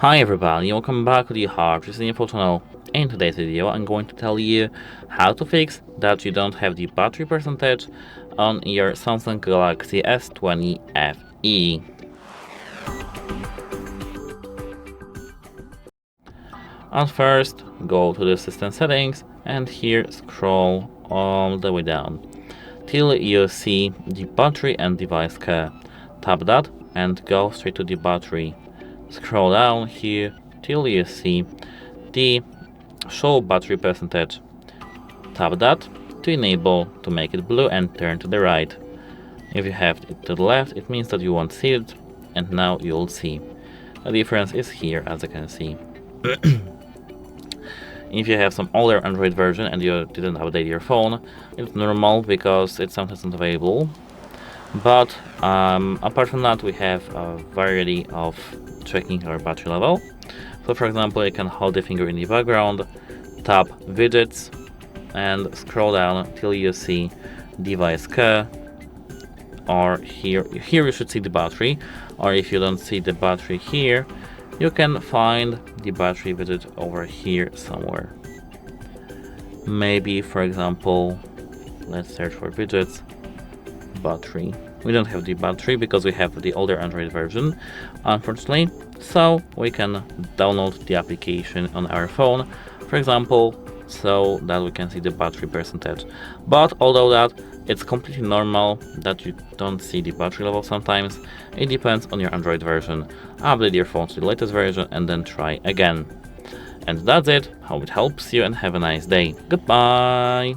Hi everybody, welcome back to the hardreset.info channel. In today's video I'm going to tell you how to fix that you don't have the battery percentage on your Samsung Galaxy S20 FE. At first, go to the system settings and here scroll all the way down till you see the battery and device care. Tap that and go straight to the battery. Scroll down here till you see the show battery percentage. Tap that to enable to make it blue and turn to the right. If you have it to the left, it means that you won't see it, and now you'll see. The difference is here, as you can see. If you have some older Android version and you didn't update your phone, it's normal because it's sometimes not available. But apart from that, we have a variety of checking our battery level. So for example, you can hold the finger in the background, tap Widgets, and scroll down till you see device care, or here you should see the battery, or if you don't see the battery here, you can find the battery widget over here somewhere. Maybe, for example, let's search for widgets, battery. We don't have the battery because we have the older Android version, unfortunately, so we can download the application on our phone, for example, so that we can see the battery percentage. But although that it's completely normal that you don't see the battery level sometimes, it depends on your Android version. Update your phone to the latest version and then try again. And that's it. Hope it helps you and have a nice day. Goodbye!